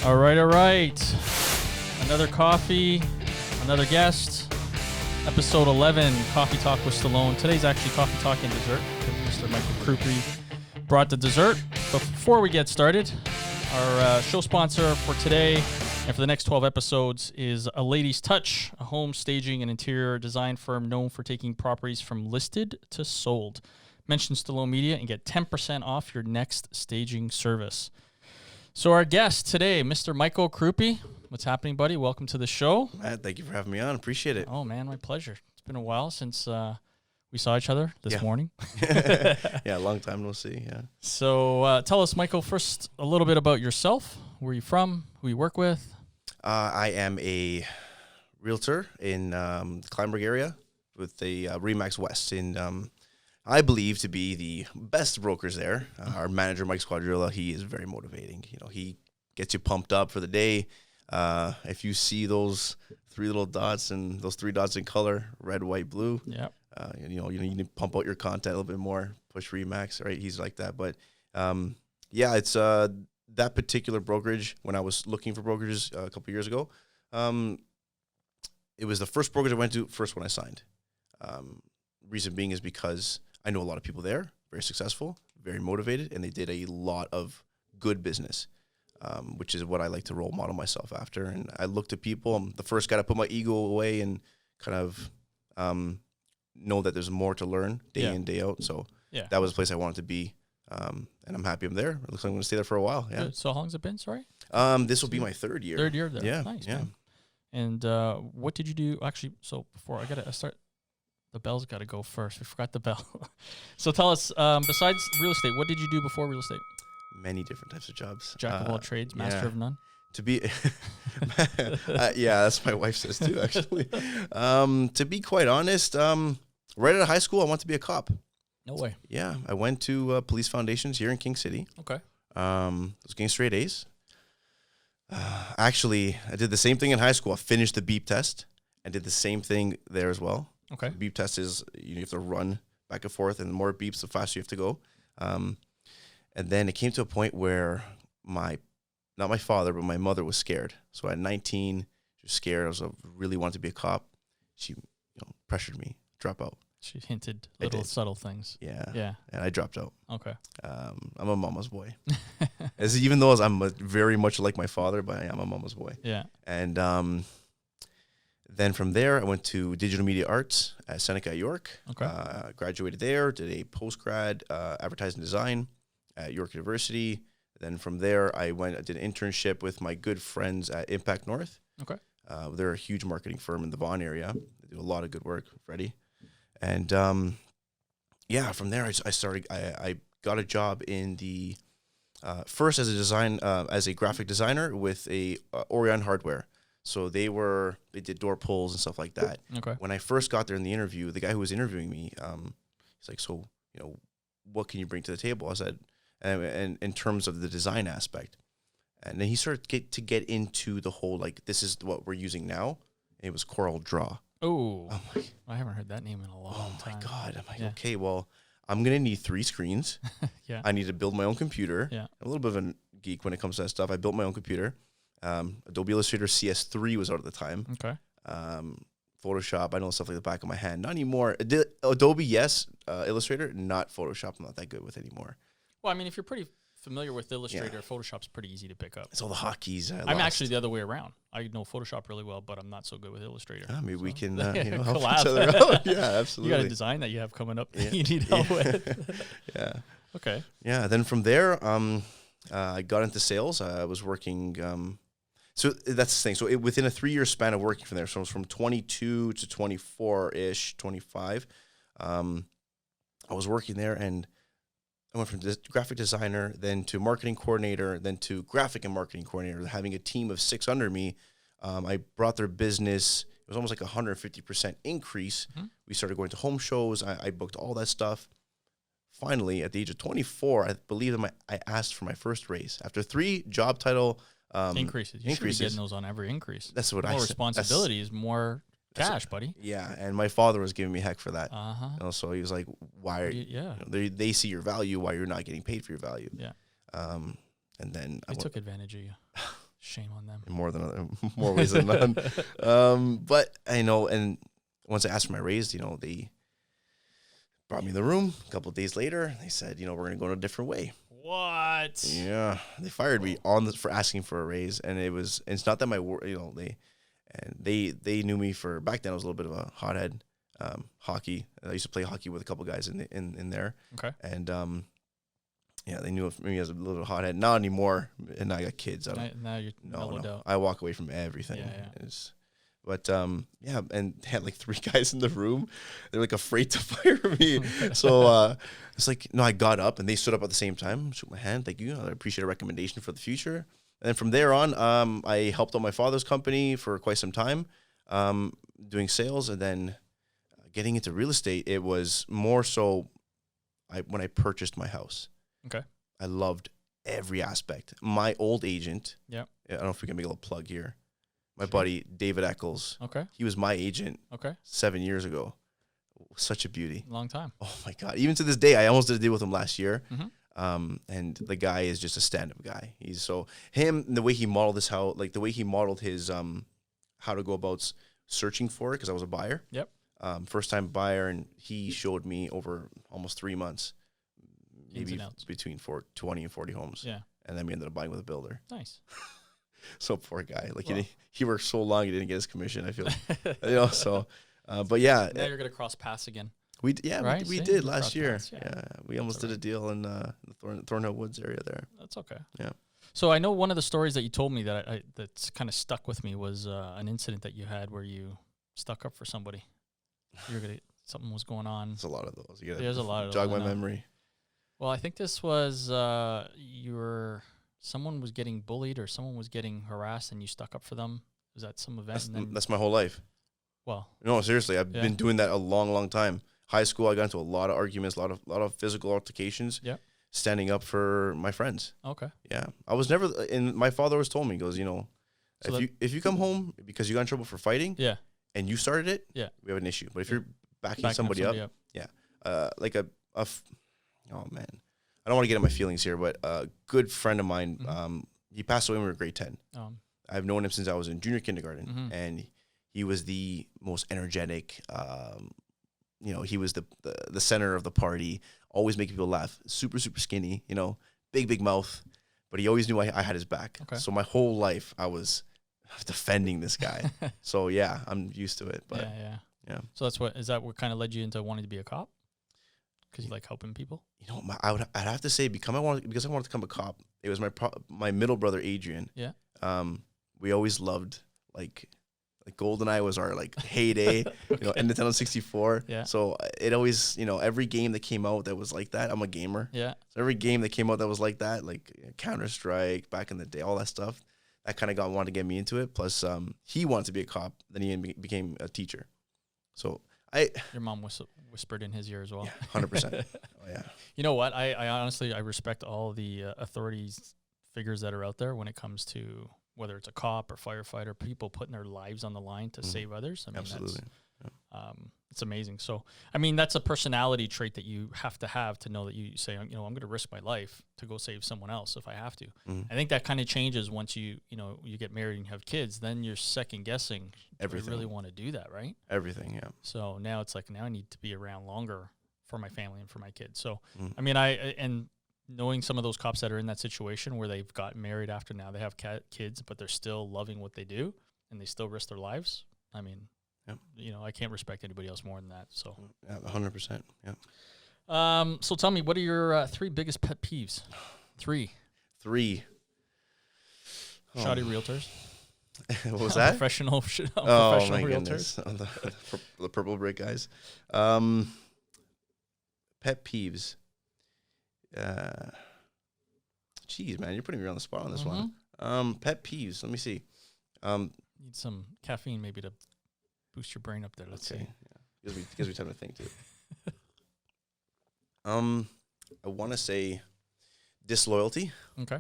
All right. Another coffee, another guest. Episode 11, Coffee Talk with Stallone. Today's actually Coffee Talk and Dessert because Mr. Michael Crupi brought the dessert. But before we get started, our show sponsor for today and for the next 12 episodes is A Lady's Touch, a home staging and interior design firm known for taking properties from listed to sold. Mention StalloneMedia and get 10% off your next staging service. So our guest today, Mr. Michael Crupi. What's happening, buddy? Welcome to the show. Matt, thank you for having me on. Appreciate it. Oh, man, my pleasure. It's been a while since we saw each other this morning. Yeah, long time no see, yeah. So tell us, Michael, first a little bit about yourself. Where are you from? Who you work with? I am a realtor in the Kleinburg area with the Remax West in I believe to be the best brokers there. Our manager, Mike Squadrilla, he is very motivating. You know, he gets you pumped up for the day. If you see those three little dots and those three dots in color, red, white, blue, you need to pump out your content a little bit more, push Remax, right? He's like that. But it's that particular brokerage, when I was looking for brokerages a couple of years ago, it was the first brokerage I went to, first one I signed. Reason being is because I know a lot of people there, very successful, very motivated, and they did a lot of good business, which is what I like to role model myself after. And I look to people. I'm the first guy to put my ego away and kind of know that there's more to learn day in, day out. So that was the place I wanted to be, and I'm happy I'm there. It looks like I'm going to stay there for a while. Yeah. Good. So how long has it been, sorry? This will be my third year. Third year there. Yeah. Nice, yeah. man. And what did you do? Actually, so before I got to start, the bell's got to go first. We forgot the bell. So tell us, besides real estate, what did you do before real estate? Many different types of jobs. Jack of all trades, master of none? To be, that's my wife says too, actually. To be quite honest, right out of high school, I wanted to be a cop. No way. Yeah, I went to police foundations here in King City. Okay. I was getting straight A's. Actually, I did the same thing in high school. I finished the beep test and did the same thing there as well. Okay. The beep test is you have to run back and forth, and the more beeps, the faster you have to go. And then it came to a point where not my father, but my mother was scared. So at 19, she was scared. I really wanted to be a cop. She pressured me, drop out. She hinted little subtle things. Yeah. Yeah. And I dropped out. Okay. I'm a mama's boy. Even though I'm very much like my father, but I am a mama's boy. Yeah. And then from there, I went to Digital Media Arts at Seneca at York. Okay. Graduated there, did a post-grad advertising design at York University. Then from there, I did an internship with my good friends at Impact North. Okay. They're a huge marketing firm in the Vaughan area. They do a lot of good work, Freddie. And from there, I got a job in the first as a graphic designer with a Orion Hardware. So they did door pulls and stuff like that. Okay. When I first got there in the interview, the guy who was interviewing me, he's like, so, what can you bring to the table? I said, and in terms of the design aspect. And then he started to get into the whole, like, this is what we're using now. It was Coral Draw. Oh, I haven't heard that name in a long time. Oh, my God. I'm like, okay, well, I'm going to need 3 screens. Yeah. I need to build my own computer. Yeah. I'm a little bit of a geek when it comes to that stuff. I built my own computer. Adobe Illustrator CS3 was out at the time. Okay. Photoshop, I know stuff like the back of my hand. Not anymore. Adobe, yes. Illustrator, not Photoshop. I'm not that good with anymore. Well, I mean, if you're pretty familiar with Illustrator, Photoshop's pretty easy to pick up. It's all the hotkeys. I'm actually the other way around. I know Photoshop really well, but I'm not so good with Illustrator. Maybe we can help each other out. Yeah, absolutely. You got a design that you have coming up that you need help with. Yeah. Okay. Yeah, then from there, I got into sales. I was working... so that's the thing. So within a 3-year span of working from there, so it was from 22 to 24-ish, 25, I was working there, and I went from graphic designer, then to marketing coordinator, then to graphic and marketing coordinator, having a team of 6 under me. I brought their business. It was almost like 150% increase. Mm-hmm. We started going to home shows. I booked all that stuff. Finally, at the age of 24, I believe I asked for my first raise. After 3 job title increases. You should be getting those on every increase. That's what I said. More responsibility is more cash, buddy. Yeah, and my father was giving me heck for that. Uh-huh. So he was like, "Why are they see your value? Why you're not getting paid for your value?" Yeah. And then I took advantage of you. Shame on them. in more ways than none. But I know, and once I asked for my raise, they brought me in the room. A couple of days later, they said, we're going to go in a different way. What? Yeah, they fired me for asking for a raise, and it's not that they knew me for back then. I was a little bit of a hothead. Hockey. I used to play hockey with a couple guys in there. Okay. And they knew of me as a little hothead. Not anymore. And I got kids. Now you're mellowed out. I walk away from everything. Yeah. But and they had like 3 guys in the room. They're like afraid to fire me. So it's like, no, I got up and they stood up at the same time. Shook my hand. Thank you. I appreciate a recommendation for the future. And then from there on, I helped out my father's company for quite some time, doing sales, and then getting into real estate. It was more so when I purchased my house. Okay. I loved every aspect. My old agent. Yeah. I don't know if we can make a little plug here. My buddy, David Eccles. Okay. He was my agent 7 years ago. Such a beauty. Long time. Oh, my God. Even to this day, I almost did a deal with him last year. Mm-hmm. And the guy is just a stand-up guy. The way he modeled his house, like the way he modeled his how to go about searching for it, because I was a buyer. Yep. First-time buyer, and he showed me over almost 3 months, maybe between 20 and 40 homes. Yeah. And then we ended up buying with a builder. Nice. So poor guy. Like he worked so long, he didn't get his commission. I feel, So, but yeah. Now you're gonna cross paths again. We did last year. Paths, yeah. We almost did a deal in the Thornhill Woods area there. That's okay. Yeah. So I know one of the stories that you told me that that's kind of stuck with me was an incident that you had where you stuck up for somebody. Something was going on. There's a lot of those. There's a lot of jog those. my memory. Well, I think this was someone was getting bullied or someone was getting harassed, and you stuck up for them. Was that some event? That's my whole life. Well, no, seriously, I've been doing that a long, long time. High school, I got into a lot of arguments, a lot of physical altercations. Yeah. Standing up for my friends. Okay. Yeah, I was never. And my father always told me, he goes, if you come home because you got in trouble for fighting, and you started it, we have an issue. But if you're backing somebody up, oh man, I don't want to get in my feelings here, but a good friend of mine, he passed away when we were grade 10. I've known him since I was in junior kindergarten, and he was the most energetic. He was the center of the party, always making people laugh. Super, super skinny, big mouth, but he always knew I had his back. Okay. So my whole life I was defending this guy. So yeah, I'm used to it. But yeah. So is that what kind of led you into wanting to be a cop? Because you like helping people? I'd have to say because I wanted to become a cop. It was my middle brother Adrian. Yeah. We always loved like GoldenEye was our heyday. Nintendo 64. Yeah. So it always every game that came out that was like that. I'm a gamer. Yeah. So every game that came out that was like that, like Counter-Strike back in the day, all that stuff, that kind of wanted to get me into it. Plus, he wanted to be a cop. Then he became a teacher. So your mom whispered in his ear as well. Yeah, 100%. Oh yeah. You know what? I honestly respect all the authorities figures that are out there when it comes to whether it's a cop or firefighter, people putting their lives on the line to save others. I mean, absolutely. It's amazing. So, I mean, that's a personality trait that you have to know that you say, I'm going to risk my life to go save someone else if I have to. I think that kind of changes once you get married and have kids. Then you're second guessing. Everything. Do I really want to do that, right? Everything, yeah. So now it's like, now I need to be around longer for my family and for my kids. So, I mean, and knowing some of those cops that are in that situation where they've gotten married after now they have kids, but they're still loving what they do and they still risk their lives. I mean, I can't respect anybody else more than that. So, 100%. Yeah. So tell me, what are your 3 biggest pet peeves? 3. Shoddy realtors. What was that? Professional my realtors. Goodness. The purple brick guys. Pet peeves. Geez, man, you're putting me on the spot on this one. Pet peeves. Let me see. Need some caffeine maybe to boost your brain up there. Let's see. Yeah. Gives me time to think too. I want to say disloyalty. Okay.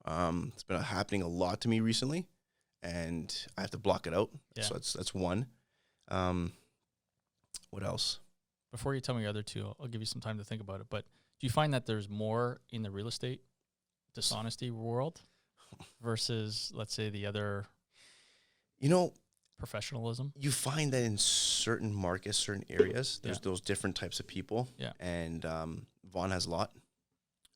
It's been happening a lot to me recently, and I have to block it out. Yeah. So that's one. What else? Before you tell me the other 2, I'll give you some time to think about it. But do you find that there's more in the real estate dishonesty world? versus, let's say, the other professionalism? You find that in certain markets, certain areas, there's those different types of people. Yeah. And Vaughan has a lot.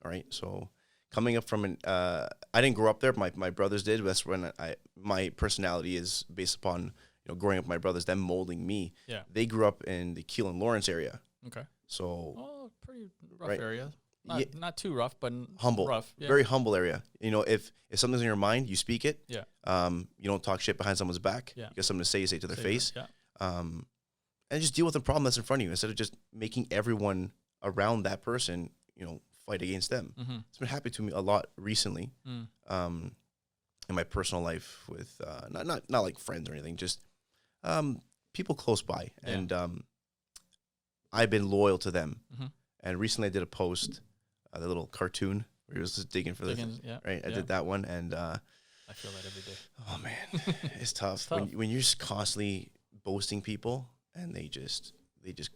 All right. So coming up from I didn't grow up there. My brothers did. That's when my personality is based upon, growing up with my brothers, them molding me. Yeah. They grew up in the Keelan Lawrence area. Okay. So. Pretty rough area. Not too rough, but humble. Rough. Yeah. Very humble area. If something's in your mind, you speak it. Yeah. You don't talk shit behind someone's back. Yeah. You got something to say, you say it to their face. Yeah. And just deal with the problem that's in front of you instead of just making everyone around that person, fight against them. Mm-hmm. It's been happening to me a lot recently. In my personal life with not like friends or anything, just people close by. Yeah. And I've been loyal to them. Mm-hmm. And recently I did a post, the little cartoon where he was just digging for right? I did that one, and I feel that every day. Oh man, it's tough. It's tough. When you're just constantly boasting people and they just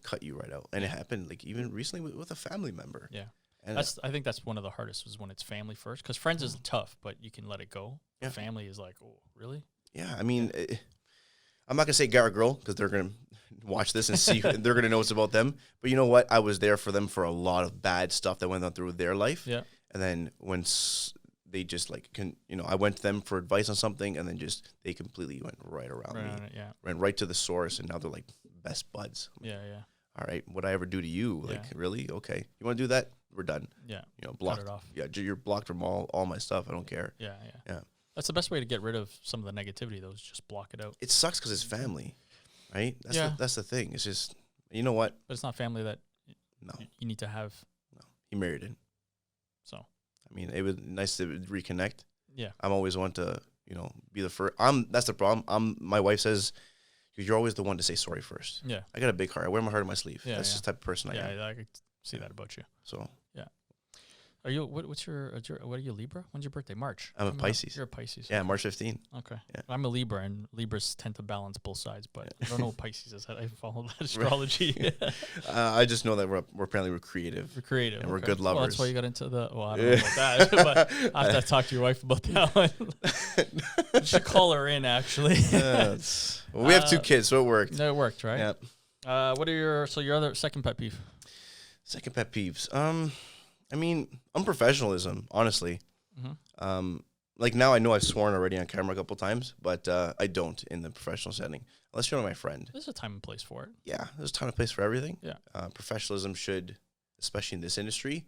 cut you right out. And it happened like even recently with a family member. Yeah. And I think that's one of the hardest is when it's family first, because friends is tough, but you can let it go. Yeah. Family is like, oh, really? Yeah. I mean, I'm not going to say guy or girl because they're going to watch this and see, they're going to know it's about them. But you know what? I was there for them for a lot of bad stuff that went on through their life. Yeah. And then when they just I went to them for advice on something, and then they completely went right around me. Yeah. Ran right to the source, and now they're like best buds. Yeah. All right. What'd I ever do to you? Like, really? Okay. You want to do that? We're done. Yeah. Blocked. Cut it off. Yeah. You're blocked from all my stuff. I don't care. Yeah. That's the best way to get rid of some of the negativity, though, is just block it out. It sucks because it's family, right? That's the thing. It's just, you know what? But it's not family that you need to have. No. He married it. So. I mean, it was nice to reconnect. Yeah. I'm always one to, be the first. That's the problem. My wife says, you're always the one to say sorry first. Yeah. I got a big heart. I wear my heart on my sleeve. Yeah, that's just the type of person I am. Yeah, I could see that about you. So. Yeah. Are you, what are you, Libra? When's your birthday? March? I'm a Pisces. You're a Pisces. Yeah, March 15. Okay. Yeah. I'm a Libra, and Libras tend to balance both sides, but I don't know what Pisces is. I follow that astrology. I just know that we're apparently creative. We're creative. And we're good lovers. Well, that's why you got into the, I don't know about that, but I have to talk to your wife about that one. You should call her in, actually. Well, we have 2 kids, so it worked. No, it worked, right? Yeah. What are your other second pet peeve? Second pet peeves. I mean, unprofessionalism, honestly. Mm-hmm. Like now I know I've sworn already on camera a couple times, but I don't in the professional setting, unless you're my friend. There's a time and place for it. Yeah, there's a time and place for everything. Yeah. Professionalism should, especially in this industry,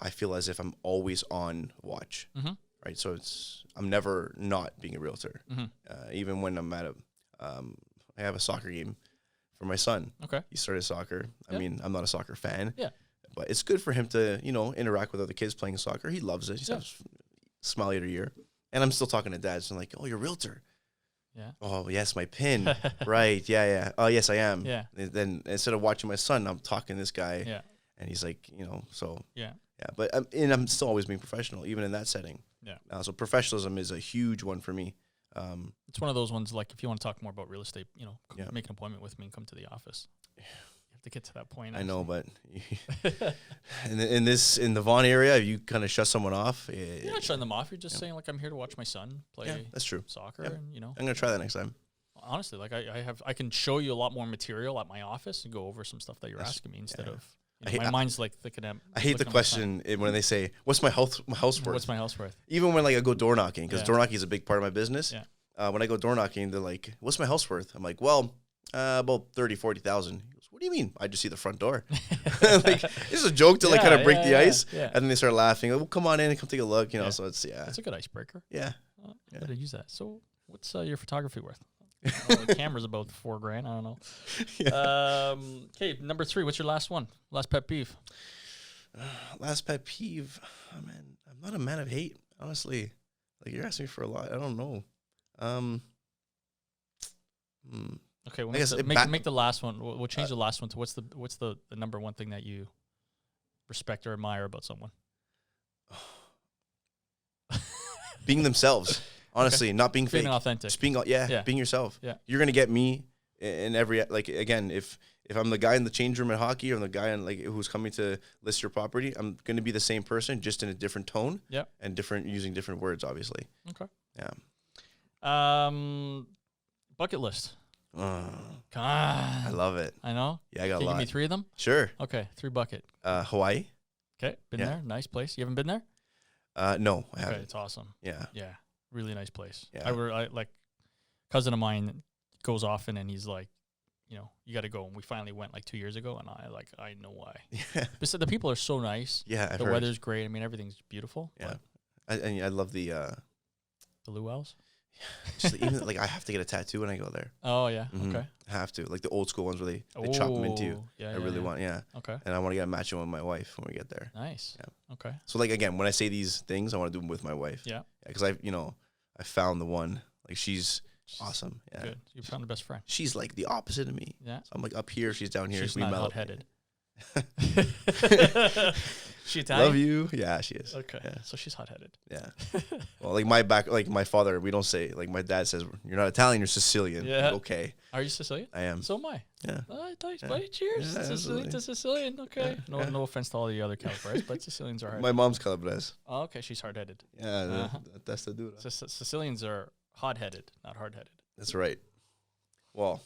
I feel as if I'm always on watch. Mm-hmm. Right? So I'm never not being a realtor. Mm-hmm. Even when I'm at I have a soccer game for my son. Okay. He started soccer. I mean, I'm not a soccer fan. Yeah. But it's good for him to, interact with other kids playing soccer. He loves it. He's a smile ear to ear. And I'm still talking to dad. So I'm like, oh, you're a realtor. Yeah. Oh, yes, my pin. Right. Yeah. Oh, yes, I am. Yeah. And then instead of watching my son, I'm talking to this guy. Yeah. And he's like, so. Yeah. Yeah. But I'm still always being professional, even in that setting. Yeah. So professionalism is a huge one for me. It's one of those ones, like, if you want to talk more about real estate, make an appointment with me and come to the office. To get to that point, I know, but in the Vaughan area, you kind of shut someone off. You're not shutting them off. You're just saying, like, I'm here to watch my son play. Yeah, that's true. Soccer, and I'm gonna try that next time. Honestly, like I can show you a lot more material at my office and go over some stuff that you're asking me instead of. My mind's like thinking. I hate the question when they say, "What's my house worth?" What's my house worth? Even when I go door knocking, because door knocking is a big part of my business. Yeah. When I go door knocking, they're like, "What's my house worth?" I'm like, "Well, about 30,000-40,000." What do you mean? I just see the front door. Like, it's a joke to kind of break the ice. Yeah. And then they start laughing. Oh, come on in and come take a look. So it's, That's a good icebreaker. Yeah. I'm going to use that. So what's your photography worth? The camera's about $4,000. I don't know. Yeah. Okay, number 3. What's your last one? Last pet peeve. Last pet peeve. Oh, man, I'm not a man of hate, honestly. Like, you're asking me for a lot. I don't know. Okay, make the last one. We'll change the last one to what's the number one thing that you respect or admire about someone? Being themselves, honestly, not being fake. Being authentic. Just being yourself. Yeah. You're gonna get me in every, like, again, if If I'm the guy in the change room at hockey, or I'm the guy in, like, who's coming to list your property, I'm going to be the same person, just in a different tone. Yeah. And using different words, obviously. Okay. Yeah. Bucket list. God. I love it. I know. Yeah, I got Can a you lot. give me 3 of them? Sure. Okay, 3 bucket. Hawaii. Okay, been there. Nice place. You haven't been there? No, I Okay, haven't. it's awesome. Yeah. Yeah, really nice place. Yeah. I like, cousin of mine goes often, and he's like, you know, you got to go. And we finally went like 2 years ago, and I know why. Yeah. But so the people are so nice. Yeah, I've the heard. weather's great. I mean, everything's beautiful. Yeah. I love the luau's. just even like I have to get a tattoo when I go there. Oh yeah. Mhm. Okay. I have to, like the old school ones where they chop them into you. Yeah. I really want, Okay. and I want to get a matching with my wife when we get there. Nice. Yeah. Okay. So like again, when I say these things, I want to do them with my wife. Yeah. Because I found the one. Like she's awesome. Yeah. Good. You found the best friend. She's like the opposite of me. Yeah. So I'm like up here, she's down here. She's we not mellow. hot-headed. She Italian? Love you. Yeah, she is. Okay. Yeah. So she's hot-headed. Yeah. Well, like my father, we don't say, like my dad says, you're not Italian, you're Sicilian. Yeah. Like, okay. Are you Sicilian? I am. So am I. Yeah. I thought you, Yeah. buddy, cheers. Yeah, Sicilian absolutely. to Sicilian. Okay. Yeah. No offense to all the other Calabres, but Sicilians are hard. My mom's Calabrese. Oh, okay. She's hard-headed. Yeah, Uh-huh. that's the dude. Sicilians are hot-headed, not hard-headed. That's right. Well,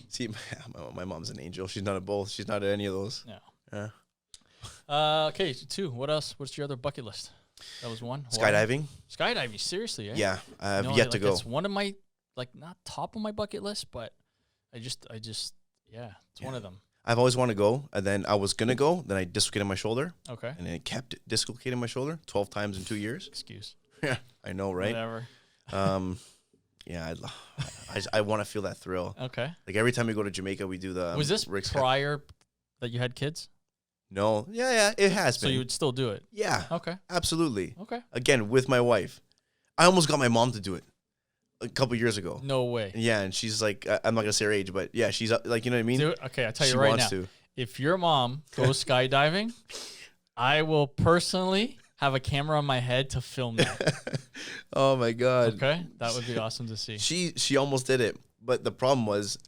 see, my mom's an angel. She's not a both. She's not any of those. No. Yeah. Okay, so 2. What else? What's your other bucket list? That was 1. Skydiving. Skydiving, seriously, eh? Yeah, I have No, yet to like, go. It's one of my, like, not top of my bucket list, but I just, yeah, it's one of them. I've always wanted to go, and then I was gonna go. Then I dislocated my shoulder, Okay. and then it kept dislocating my shoulder 12 times in 2 years. Excuse. Yeah, I know, right? Whatever. Yeah, I want to feel that thrill. Okay. Like every time we go to Jamaica, we do the. Was this Rick's prior that you had kids? No. Yeah, it has So been. you would still do it? Yeah, Okay. absolutely. Okay. Again, with my wife. I almost got my mom to do it a couple years ago. No way. Yeah, and she's like, I'm not gonna say her age, but yeah, she's like, you know what I mean? Dude, okay, I tell you She right wants now. to. If your mom goes skydiving, I will personally have a camera on my head to film that. Oh my god. Okay, that would be awesome to see. She almost did it, but the problem was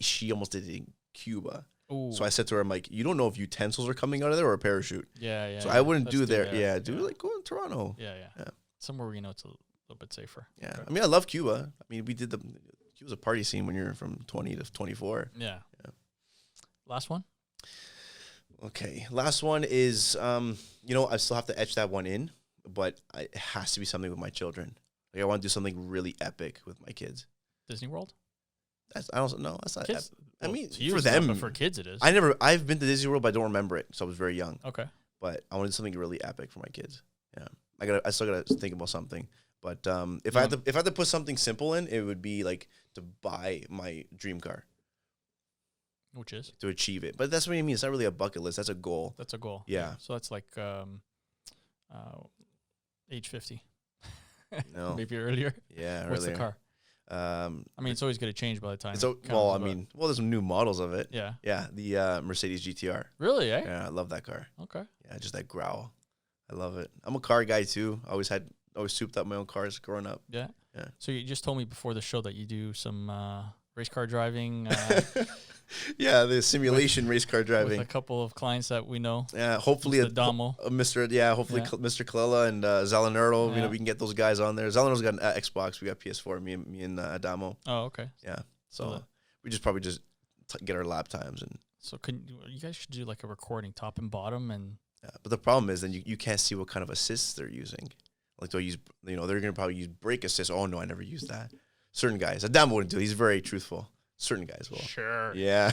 she almost did it in Cuba. Ooh. So I said to her, I'm like, you don't know if utensils are coming out of there or a parachute. Yeah. So I wouldn't Let's do there. that. Yeah, do like go in Toronto. Yeah. Yeah. Somewhere where you know it's a little bit safer. Yeah. Okay. I mean, I love Cuba. I mean, we did Cuba's a party scene when you're from 20 to 24. Yeah. Yeah. Last one? Okay. Last one is, I still have to etch that one in, but it has to be something with my children. Like I want to do something really epic with my kids. Disney World? I don't know. That's not Kids? epic. I mean, to you for it's not, them, but for kids it is. I've been to Disney World, but I don't remember it. So I was very young. Okay. But I want to do something really epic for my kids. Yeah. I still gotta think about something. But if I had to put something simple in, it would be like to buy my dream car. Which is? To achieve it. But that's what I mean. It's not really a bucket list. That's a goal. That's a goal. Yeah. So that's like age 50. No. Maybe earlier. Yeah, What's earlier. the car? I mean, it's always going to change by the time. There's some new models of it. Yeah. Yeah, the Mercedes GTR. Really, eh? Yeah, I love that car. Okay. Yeah, just that growl. I love it. I'm a car guy too. Always souped up my own cars growing up. Yeah. Yeah. So you just told me before the show that you do some race car driving. Yeah, the simulation race car driving. With a couple of clients that we know. Yeah, hopefully Damo. Mr. Mr. Kalila and Zalanero. Yeah. We can get those guys on there. Zalanero's got an Xbox. We got PS4. Me and Adamo. Oh, okay. Yeah. So we probably get our lap times and. So you guys should do like a recording, top and bottom, and. Yeah, but the problem is then you can't see what kind of assists they're using. Like they'll use, they're gonna probably use brake assist. Oh no, I never used that. Certain guys, Adamo wouldn't do. He's very truthful. Certain guys will. Sure. Yeah.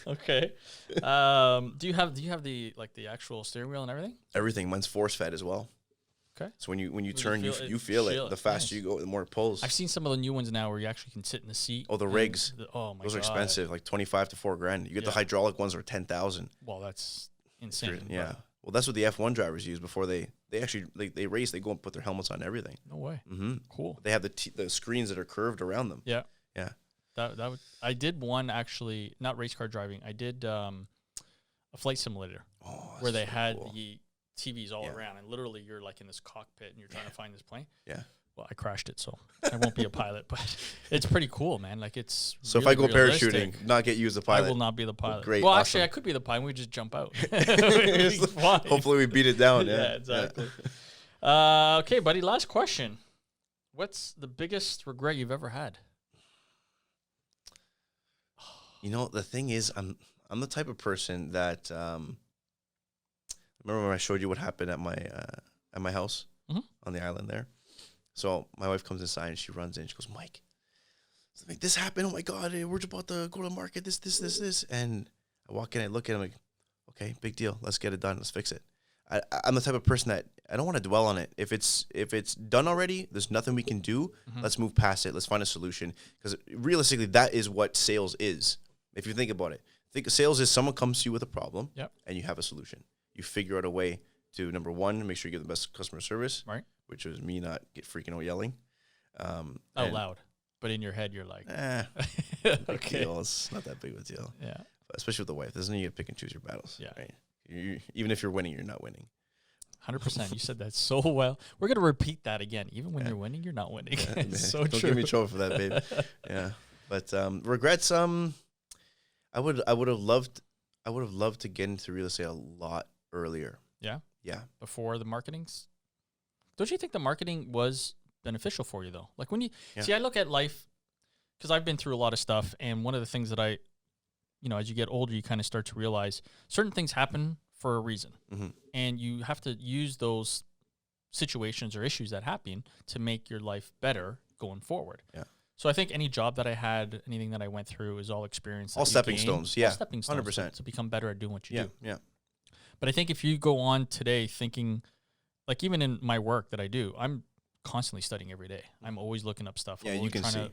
Okay. Do you have the actual steering wheel and everything? Everything. Mine's force fed as well. Okay. So when you you turn, feel you it, feel feel it. it. The faster Nice. you go, the more it pulls. I've seen some of the new ones now where you actually can sit in the seat. Oh, the and rigs. Oh my god. Those are expensive, like 25 to $4,000. You get the Yeah. hydraulic ones are 10,000. Well, that's insane. Yeah. but Well, that's what the F1 drivers use before they actually they race. They go and put their helmets on and everything. No way. Mm-hmm. Cool. They have the screens that are curved around them. Yeah. Yeah. That would, I did one actually, not race car driving. I did a flight simulator where they had the TVs all around, and literally you're like in this cockpit and you're trying to find this plane. Yeah. Well, I crashed it, so I won't be a pilot, but it's pretty cool, man. Like, it's So really if I go realistic. parachuting, not get you as a pilot. I will not be the pilot. Great. Well, awesome. actually, I could be the pilot. We just jump out. It'd be fine. Hopefully we beat it down. Yeah, Yeah, exactly. Okay, buddy, last question. What's the biggest regret you've ever had? You know, the thing is, I'm the type of person that remember when I showed you what happened at my house on the island there? So my wife comes inside and she runs in. She goes, Mike, something like this happened. Oh my God, we're just about to go to the market. This. And I walk in, I look at him like, okay, big deal. Let's get it done. Let's fix it. I'm the type of person that I don't want to dwell on it. If it's done already, there's nothing we can do. Let's move past it. Let's find a solution. Because realistically, that is what sales is. If you think about it, sales is someone comes to you with a problem, and you have a solution. You figure out a way to, number one, make sure you give the best customer service, right? Which is me not get freaking out yelling. Out loud. But in your head, you're like, okay. Deal. It's not that big of a deal. Yeah. But especially with the wife. There's no need to pick and choose your battles. Yeah. Right? Even if you're winning, you're not winning. 100%. You said that so well. We're going to repeat that again. Even when you're winning, you're not winning. It's so Don't true. Don't give me trouble for that, babe. Yeah. But regrets, I would have loved to get into real estate a lot earlier. Yeah? Yeah. Before the marketings? Don't you think the marketing was beneficial for you, though? Like, when you... See, I look at life, because I've been through a lot of stuff, and one of the things that I... You know, as you get older, you kind of start to realize certain things happen for a reason. And you have to use those situations or issues that happen to make your life better going forward. Yeah. So I think any job that I had, anything that I went through is all experience. All stepping stones. Yeah. All stepping stones 100%. to become better at doing what you do. Yeah. But I think if you go on today thinking, like even in my work that I do, I'm constantly studying every day. I'm always looking up stuff. Yeah, you can see.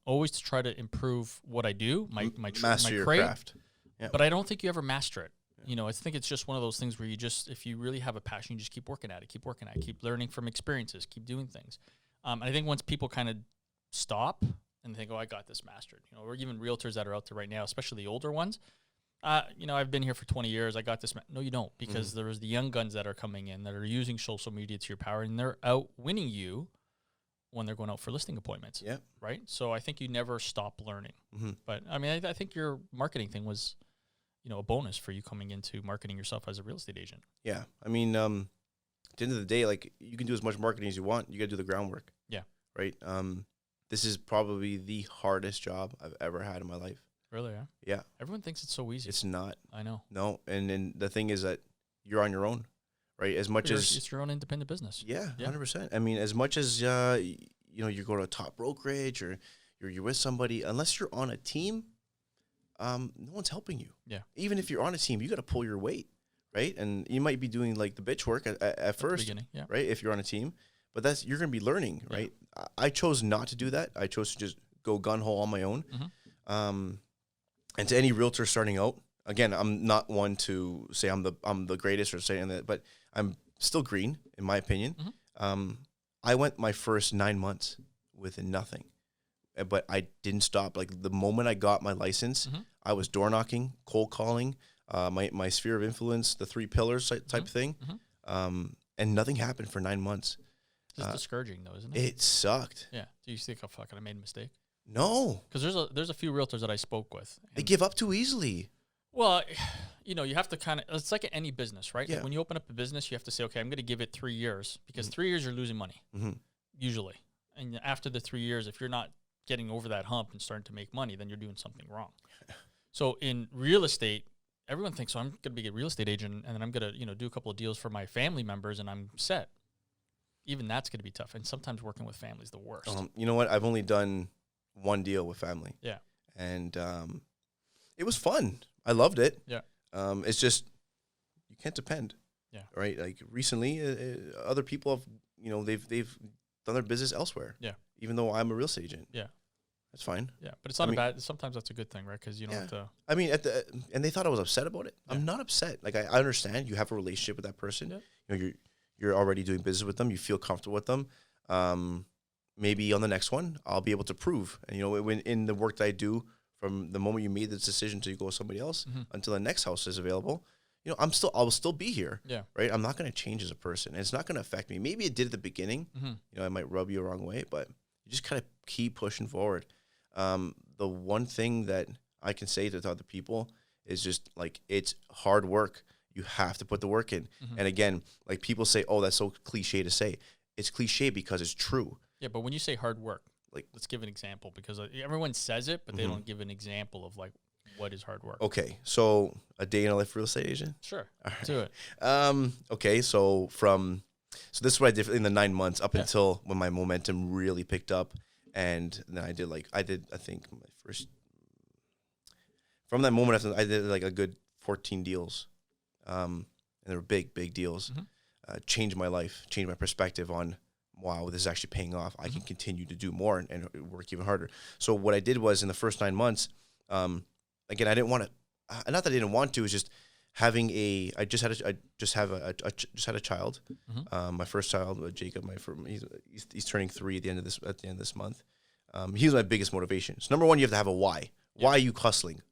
Always to try to improve what I do, my master your craft. Yeah. But I don't think you ever master it. You know, I think it's just one of those things where you just, if you really have a passion, you just keep working at it, keep learning from experiences, keep doing things. And I think once people kind of stop and think, oh, I got this mastered, you know, or even realtors that are out there right now, especially the older ones, you know, I've been here for 20 years. I got this. No, you don't, because there's the young guns that are coming in that are using social media to your power, and they're out winning you when they're going out for listing appointments. Yeah. Right. So I think you never stop learning. But I mean, I think your marketing thing was, you know, a bonus for you coming into marketing yourself as a real estate agent. Yeah. I mean, at the end of the day, like, you can do as much marketing as you want. You got to do the groundwork. Yeah. Right. This is probably the hardest job I've ever had in my life. Really? Yeah. Yeah. Everyone thinks it's so easy. It's not. I know. No. And the thing is that you're on your own, right? As much as it's your own independent business. Yeah. 100%. I mean, as much as, you know, you go to a top brokerage or you're with somebody, unless you're on a team, no one's helping you. Yeah. Even if you're on a team, you got to pull your weight, right? And you might be doing like the bitch work at first, right? If you're on a team, but you're going to be learning, right? I chose not to do that. I chose to just go gun ho on my own. And to any realtor starting out, again, I'm not one to say I'm the greatest or saying that, but I'm still green in my opinion. I went my first 9 months with nothing. But I didn't stop. Like, the moment I got my license, I was door knocking, cold calling, my sphere of influence, the 3 pillars type thing. And nothing happened for 9 months. It's discouraging, though, isn't it? It sucked. Yeah. Do you think, oh, fuck, I made a mistake? No. Because there's a few realtors that I spoke with. They give up too easily. Well, you know, you have to kind of, it's like any business, right? Yeah. Like when you open up a business, you have to say, okay, I'm going to give it 3 years, because 3 years you're losing money, usually. And after the 3 years, if you're not getting over that hump and starting to make money, then you're doing something wrong. So in real estate, everyone thinks, so I'm going to be a real estate agent, and then I'm going to, you know, do a couple of deals for my family members, and I'm set. Even that's going to be tough. And sometimes working with family is the worst. You know what? I've only done 1 deal with family. Yeah. And it was fun. I loved it. Yeah. It's just, you can't depend. Yeah. Right. Like recently, other people have, you know, they've done their business elsewhere. Yeah. Even though I'm a real estate agent. Yeah. That's fine. Yeah. But it's not a bad, sometimes that's a good thing, right? Because you don't have to. I mean, and they thought I was upset about it. Yeah. I'm not upset. Like, I understand you have a relationship with that person. Yeah. You know, you're already doing business with them. You feel comfortable with them. Maybe on the next one, I'll be able to prove. And, you know, when in the work that I do, from the moment you made the decision to go with somebody else until the next house is available, I'll still be here. Yeah. Right. I'm not going to change as a person. And it's not going to affect me. Maybe it did at the beginning. I might rub you the wrong way, but you just kind of keep pushing forward. The one thing that I can say to other people is just like, it's hard work. You have to put the work in. And again, like people say, oh, that's so cliche to say. It's cliche because it's true. Yeah, but when you say hard work, like, let's give an example, because everyone says it, but they don't give an example of like what is hard work. Okay, so a day in a life real estate agent. Sure, all right. Do it. Okay, so this is what I did in the 9 months up until when my momentum really picked up, and then I think my first, from that moment after, I did like a good 14 deals, and they were big deals. Changed my life, changed my perspective on, wow, this is actually paying off. I can continue to do more and work even harder. So what I did was, in the first 9 months, again, I didn't want to, not that I didn't want to, it was just having I just had a child. My first child, Jacob, he's turning 3 at the end of this month. He's my biggest motivation. So number one, you have to have a why. Why are you hustling,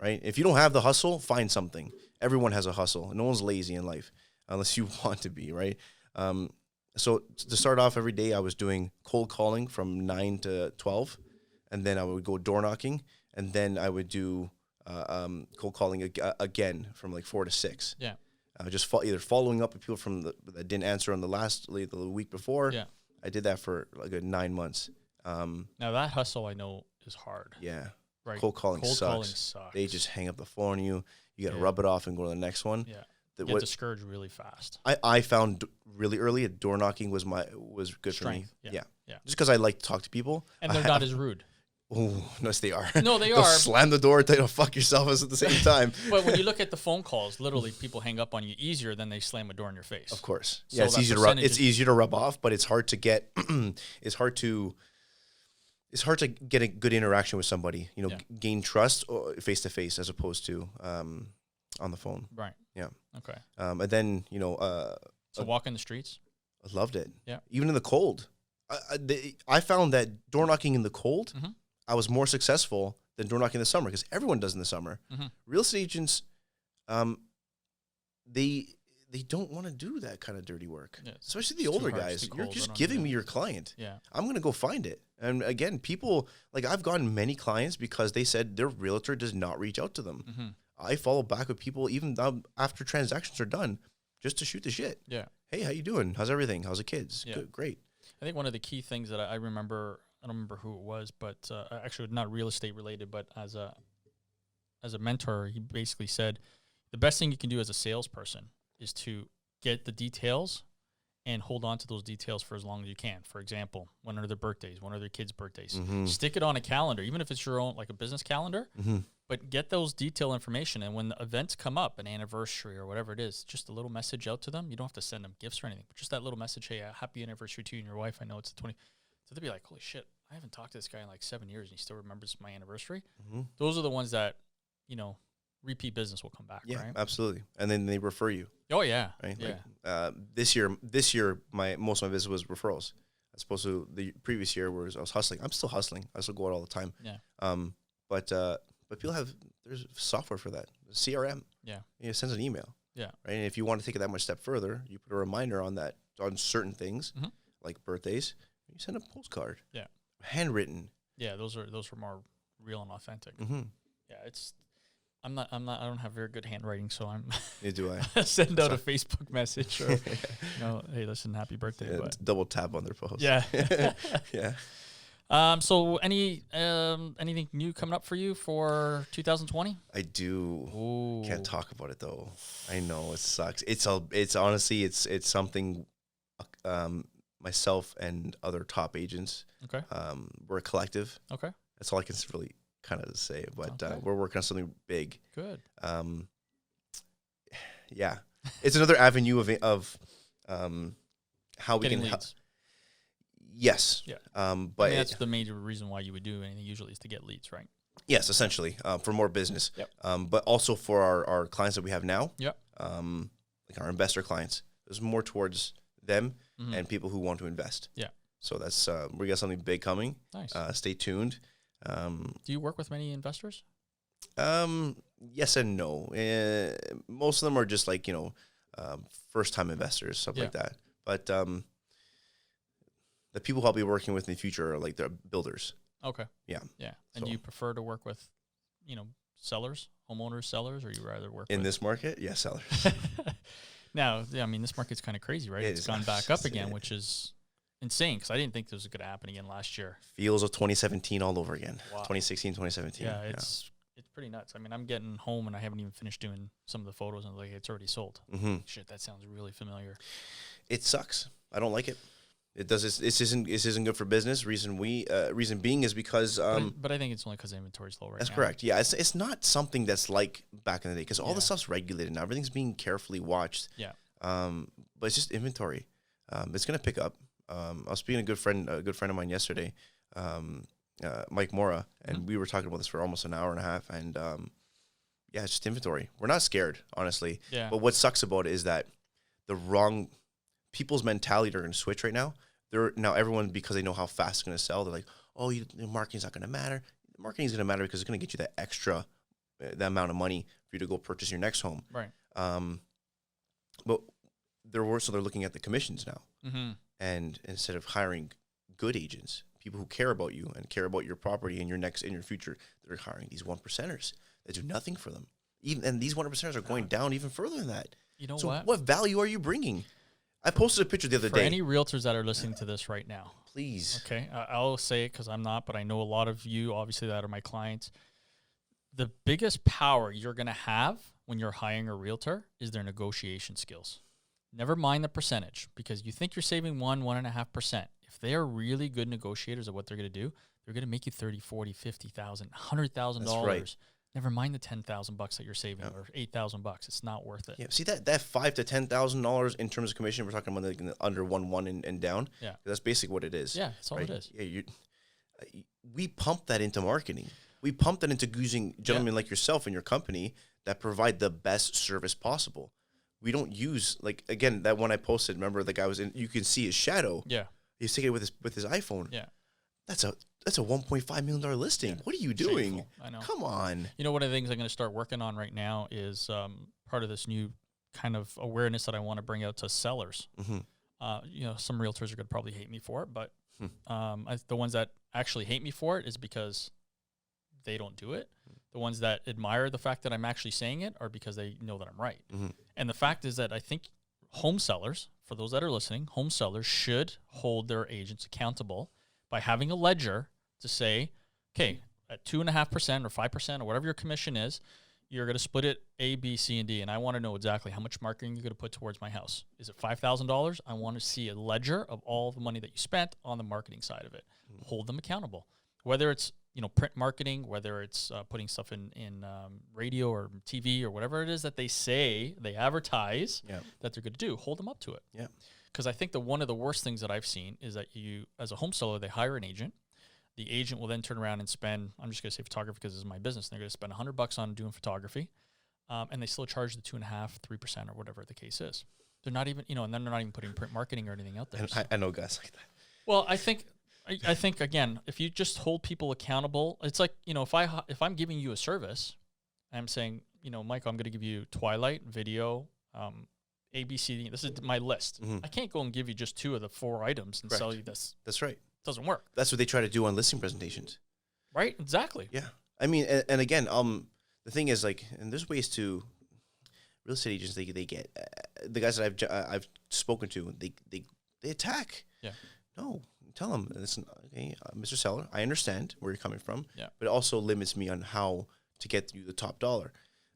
right? If you don't have the hustle, find something. Everyone has a hustle. No one's lazy in life unless you want to be, right? So to start off every day, I was doing cold calling from 9 to 12, and then I would go door knocking, and then I would do cold calling again from like 4 to 6. Yeah. Just either following up with people that didn't answer on the week before. Yeah. I did that for like 9 months. Now that hustle I know is hard. Yeah. Right. Cold calling sucks. They just hang up the phone on you. You got to rub it off and go to the next one. Yeah. You get discouraged really fast. I found really early door knocking was good Strength. for me. Yeah. Just because I like to talk to people. And they're not as rude. Oh, yes, they are. No, they They'll are. Slam the door and tell you to fuck yourself at the same time. But when you look at the phone calls, literally people hang up on you easier than they slam a door in your face. Of course. So yeah, it's easier to rub off, but it's hard to get it's hard to get a good interaction with somebody, gain trust face to face as opposed to on the phone. Right. Yeah. Okay. And then, so walk in the streets? I loved it. Yeah. Even in the cold. I found that door knocking in the cold, I was more successful than door knocking in the summer, because everyone does in the summer. Real estate agents, they don't want to do that kind of dirty work, especially the older guys. You're just giving me your client. Yeah. I'm going to go find it. And again, people, like, I've gotten many clients because they said their realtor does not reach out to them. I follow back with people even after transactions are done, just to shoot the shit. Yeah. Hey, how you doing? How's everything? How's the kids? Yeah. Good, great. I think one of the key things that I remember, I don't remember who it was, but actually not real estate related, but as a mentor, he basically said the best thing you can do as a salesperson is to get the details and hold on to those details for as long as you can. For example, when are their birthdays? When are their kids' birthdays? Stick it on a calendar, even if it's your own, like a business calendar, but get those detailed information. And when the events come up, an anniversary or whatever it is, just a little message out to them. You don't have to send them gifts or anything, but just that little message, hey, happy anniversary to you and your wife. I know it's the 20th. So they'll be like, holy shit, I haven't talked to this guy in like 7 years and he still remembers my anniversary. Those are the ones that, repeat business will come back. Yeah, right? Absolutely. And then they refer you. Oh yeah. Right. Yeah. Like, this year, most of my business was referrals, as opposed to the previous year where I was hustling. I'm still hustling. I still go out all the time. Yeah. But people there's software for that. CRM. Yeah. It sends an email. Yeah. Right. And if you want to take it that much step further, you put a reminder on certain things, like birthdays. You send a postcard. Yeah. Handwritten. Yeah. Those are more real and authentic. Yeah. I don't have very good handwriting, so Neither do I. Send out a Facebook message or, hey, listen, happy birthday. Yeah, double tap on their post. Yeah. Yeah. So anything new coming up for you for 2020? I do. Ooh. Can't talk about it though. I know it sucks. It's honestly, it's something, myself and other top agents. Okay. We're a collective. Okay. That's all I can really kind of say, but we're working on something big. Good. Yeah, it's another avenue of how we getting can leads. Yes. Yeah. But that's the major reason why you would do anything usually is to get leads, right? Yes, essentially, for more business. Yep. But also for our clients that we have now. Yep. Like our investor clients, there's more towards them and people who want to invest. Yeah. So that's we got something big coming. Nice. Stay tuned. Do you work with many investors? yes and no. Most of them are just like, first time investors, stuff like that. But the people I'll be working with in the future are like they're builders. Okay. Yeah. Yeah. And do you prefer to work with, sellers, homeowners, sellers, or you rather work in with this market? Yeah, sellers. Now, I mean, this market's kind of crazy, right? It's gone back up again, which is insane because I didn't think this was going to happen again last year. Feels of 2017 all over again. Wow. 2016, 2017. Yeah, it's pretty nuts. I mean, I'm getting home and I haven't even finished doing some of the photos and like it's already sold. Mm-hmm. Shit, that sounds really familiar. It sucks. I don't like it. It does. This isn't good for business. Reason being is because. But I think it's only because inventory's low right now. That's correct. Yeah, it's not something that's like back in the day because all the stuff's regulated now. Everything's being carefully watched. Yeah. But it's just inventory. It's gonna pick up. I was speaking to a good friend of mine yesterday, Mike Mora, and we were talking about this for almost an hour and a half. And it's just inventory. We're not scared, honestly. Yeah. But what sucks about it is that the wrong people's mentality are going to switch right now. Now everyone, because they know how fast it's going to sell, they're like, oh, the marketing's not going to matter. The marketing's going to matter because it's going to get you that extra, that amount of money for you to go purchase your next home. Right. But they're looking at the commissions now. Mm-hmm. And instead of hiring good agents, people who care about you and care about your property and your future, they're hiring these 1%ers that do nothing for them. And these 1%ers are going down even further than that. You know so what value are you bringing? I posted a picture the other For day. any realtors that are listening to this right now, please. Okay, I'll say it because I'm not, but I know a lot of you, obviously, that are my clients. The biggest power you're going to have when you're hiring a realtor is their negotiation skills. Never mind the percentage, because you think you're saving 1.5%. If they are really good negotiators of what they're going to do, they're going to make you $30,000, $40,000, $50,000, $100,000. That's right. Never mind the $10,000 that you're saving or $8,000. It's not worth it. Yeah, see that $5,000 to $10,000 in terms of commission. We're talking about like under 1.1 and down. Yeah, that's basically what it is. Yeah, that's all it is. Yeah, we pump that into marketing. We pump that into using gentlemen like yourself and your company that provide the best service possible. We don't use that one I posted. Remember the guy was in. You can see his shadow. Yeah, he's taking it with his iPhone. Yeah, that's a $1.5 million listing. Yeah. What are you doing? Shameful. I know. Come on. You know, one of the things I'm going to start working on right now is part of this new kind of awareness that I want to bring out to sellers. Mm-hmm. Some realtors are going to probably hate me for it, but the ones that actually hate me for it is because they don't do it. The ones that admire the fact that I'm actually saying it are because they know that I'm right. Mm-hmm. And the fact is that I think home sellers, for those that are listening, home sellers should hold their agents accountable by having a ledger to say, okay, at 2.5% or 5% or whatever your commission is, you're going to split it A, B, C, and D. And I want to know exactly how much marketing you're going to put towards my house. Is it $5,000? I want to see a ledger of all the money that you spent on the marketing side of it. Mm-hmm. Hold them accountable. Whether it's print marketing, whether it's putting stuff in radio or TV or whatever it is that they say, they advertise that they're going to do, hold them up to it. Yeah. Because I think one of the worst things that I've seen is that you, as a home seller, they hire an agent. The agent will then turn around and spend, I'm just going to say photography because this is my business, and they're going to spend $100 on doing photography, and they still charge the 2.5%, 3% or whatever the case is. They're not even, and then they're not even putting print marketing or anything out there. And I know guys like that. Well, I think again, if you just hold people accountable, it's like, if I'm giving you a service, I'm saying, Michael, I'm going to give you Twilight, video, ABC. This is my list. Mm-hmm. I can't go and give you just 2 of the 4 items and sell you this. That's right. It doesn't work. That's what they try to do on listing presentations. Right? Exactly. Yeah. I mean, and again, the thing is and there's ways to real estate agents. They get the guys that I've spoken to. They attack. Yeah. No. Tell them, listen, okay, Mr. Seller, I understand where you're coming from, but it also limits me on how to get you the top dollar.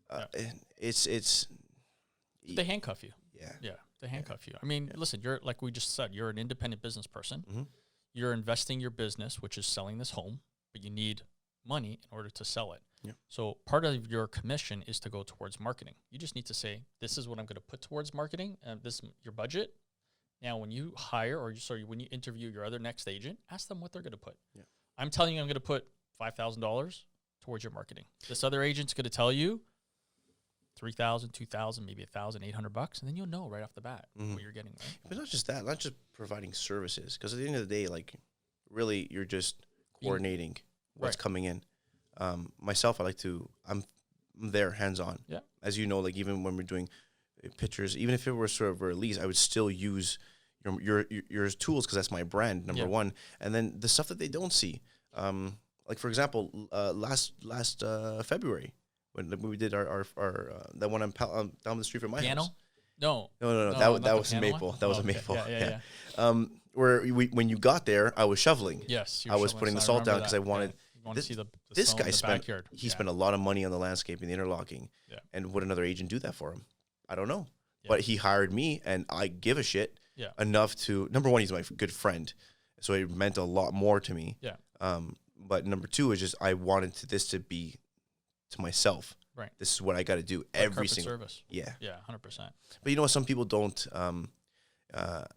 And it's they handcuff you. Yeah, yeah, they handcuff you. I mean, listen, you're like we just said, you're an independent business person. Mm-hmm. You're investing your business, which is selling this home, but you need money in order to sell it. Yeah. So part of your commission is to go towards marketing. You just need to say, this is what I'm going to put towards marketing, and this is your budget. Now, when you hire when you interview your other next agent, ask them what they're going to put. Yeah. I'm telling you I'm going to put $5,000 towards your marketing. This other agent's going to tell you $3,000, $2,000, maybe $1,800, and then you'll know right off the bat what you're getting. Right? But not just that, not just providing services, because at the end of the day, really, you're just coordinating what's coming in. Myself, I'm there hands on. Yeah. As you know, like even when we're doing pictures, even if it were sort of a release, I would still use your tools because that's my brand, number one. And then the stuff that they don't see, like for example, last February when we did our that one down the street from my house. No. That was a maple. That was a maple. Yeah. Where when you got there, I was shoveling. Yes, I was putting the salt down because I wanted. You want to see the this stone guy in the spent backyard. spent a lot of money on the landscaping, the interlocking. Yeah. And would another agent do that for him? I don't know. Yeah. But he hired me, and I give a shit enough to, number one, he's my good friend, so it meant a lot more to me. Yeah. But number two is just I wanted this to be to myself. Right. This is what I got to do like every single service. Yeah. Yeah, 100%. But you know what? Some people don't. Not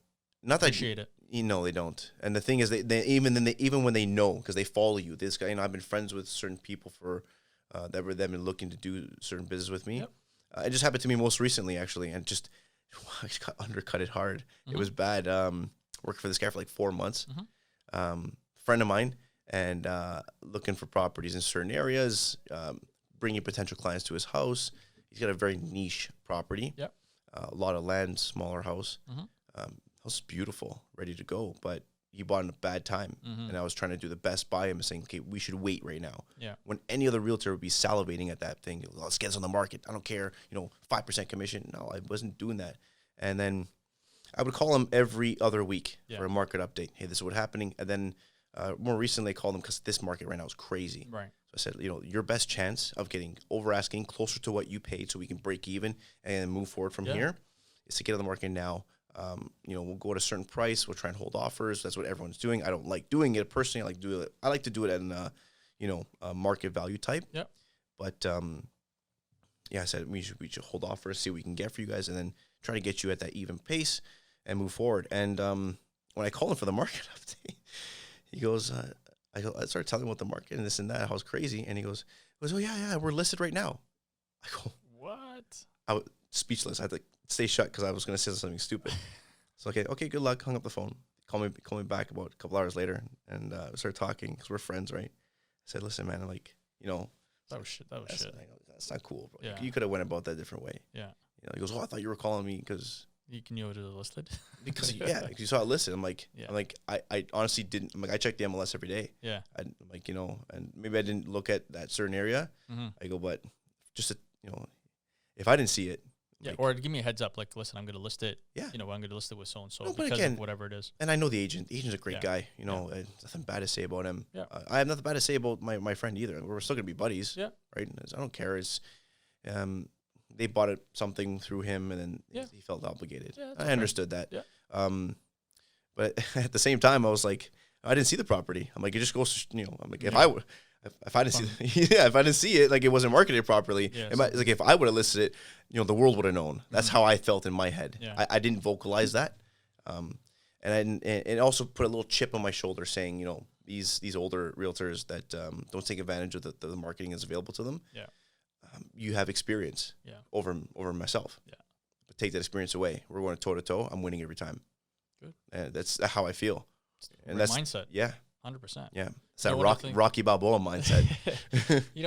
that Appreciate it. You know they don't. And the thing is, they even when they know, because they follow you. This guy, I've been friends with certain people for that were them and looking to do certain business with me. Yep. It just happened to me most recently, actually, and just I just got undercutted hard. It was bad. Working for this guy for like 4 months. Friend of mine, and looking for properties in certain areas, bringing potential clients to his house. He's got a very niche property. Yep. A lot of land, smaller house. House is beautiful, ready to go, but he bought in a bad time, and I was trying to do the best by him and saying, okay, we should wait right now. Yeah. When any other realtor would be salivating at that thing, let's get this on the market. I don't care, 5% commission. No, I wasn't doing that. And then I would call him every other week for a market update. Hey, this is what's happening. And then more recently, I called him because this market right now is crazy. Right. So I said, your best chance of getting over asking closer to what you paid so we can break even and move forward from here is to get on the market now. We'll go at a certain price. We'll try and hold offers. That's what everyone's doing. I don't like doing it personally. I like to do it at a market value type. Yep. But I said we should hold offers, see what we can get for you guys, and then try to get you at that even pace and move forward. And when I called him for the market update, he goes, I started telling him about the market and this and that, how it's crazy, and he goes, oh yeah, we're listed right now. I go, what? I was speechless. I had to stay shut because I was going to say something stupid. So okay, good luck. Hung up the phone. Call me back about a couple hours later, and we started talking because we're friends, right? I said, listen, man, that was shit. That's not cool, bro. Yeah. You could have went about that a different way. Yeah. He goes, I thought you were calling me because you knew it was listed. Because you saw it listed. I'm like, I honestly didn't. I'm like, I check the MLS every day. Yeah. I'm like, and maybe I didn't look at that certain area. I go, but just if I didn't see it. Yeah, or give me a heads up. Like, listen, I'm going to list it. Yeah. I'm going to list it with so and so because of whatever it is. And I know the agent. The agent's a great guy. Nothing bad to say about him. Yeah. I have nothing bad to say about my friend either. We're still going to be buddies. Yeah. Right. I don't care. It's, they bought something through him, and then he felt obligated. Yeah, I understood that. Yeah. But at the same time, I was like, I didn't see the property. I'm like, it just goes. I'm like, if I didn't see, if I didn't see it, like it wasn't marketed properly. Yeah, like if I would have listed it, the world would have known. That's how I felt in my head. Yeah. I didn't vocalize that, and it also put a little chip on my shoulder, saying, these older realtors that don't take advantage of the marketing that's available to them. Yeah, you have experience. Yeah. over myself. Yeah, but take that experience away. We're going toe to toe. I'm winning every time. Good, and that's how I feel. And that's mindset. Yeah. 100%. Yeah, it's that Rocky Balboa mindset.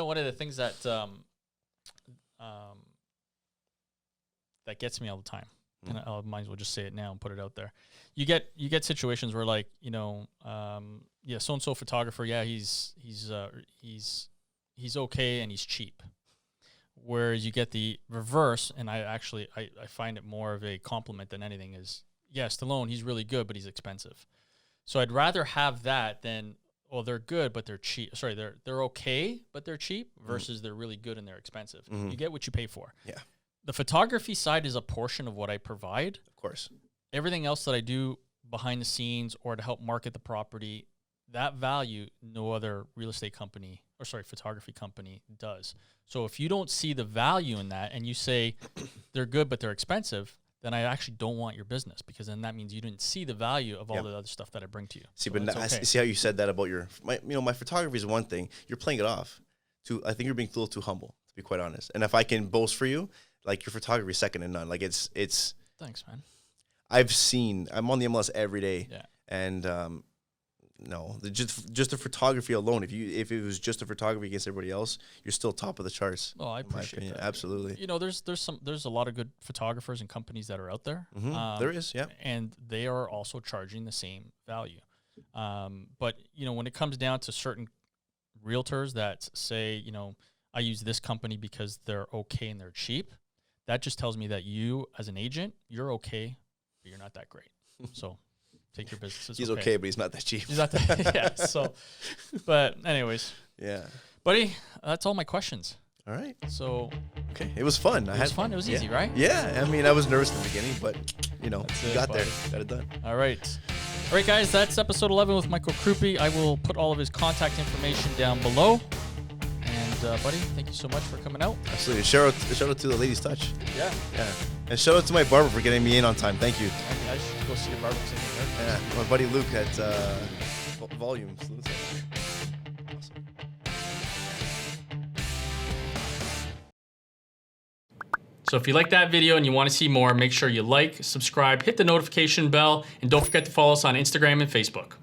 One of the things that that gets me all the time, and I might as well just say it now and put it out there. You get situations where so and so photographer, he's okay and he's cheap. Whereas you get the reverse, and I find it more of a compliment than anything. Is Stallone, he's really good, but he's expensive. So I'd rather have that than, they're good, but they're cheap. Sorry, they're okay, but they're cheap versus they're really good and they're expensive. You get what you pay for. Yeah. The photography side is a portion of what I provide. Of course. Everything else that I do behind the scenes or to help market the property, that value no other photography company does. So if you don't see the value in that and you say they're good, but they're expensive, then I actually don't want your business, because then that means you didn't see the value of all the other stuff that I bring to you. See, so I see how you said that about my photography is one thing. You're playing it off. I think you're being a little too humble, to be quite honest. And if I can boast for you, like your photography is second to none. Like it's. Thanks, man. I'm on the MLS every day. Yeah. And no, just the photography alone. If it was just the photography against everybody else, you're still top of the charts. Oh, I appreciate that. Absolutely. You know, there's a lot of good photographers and companies that are out there. There is, yeah. And they are also charging the same value. But you know, when it comes down to certain realtors that say, you know, I use this company because they're okay and they're cheap, that just tells me that you, as an agent, you're okay, but you're not that great. So take your business. He's okay, but he's not that cheap. He's not that. Yeah. So, but anyways. Yeah. Buddy, that's all my questions. All right. So. Okay. It was fun. It was fun. It was easy, right? Yeah. I mean, I was nervous in the beginning, but you know, you got there. Got it done. All right. All right, guys. That's episode 11 with Michael Crupi. I will put all of his contact information down below. And buddy, thank you so much for coming out. Absolutely. Shout out to the Ladies Touch. Yeah. Yeah. And shout out to my barber for getting me in on time. Thank you. I should go see your barber. Yeah. My buddy Luke at Volumes. Awesome. So if you like that video and you want to see more, make sure you like, subscribe, hit the notification bell, and don't forget to follow us on Instagram and Facebook.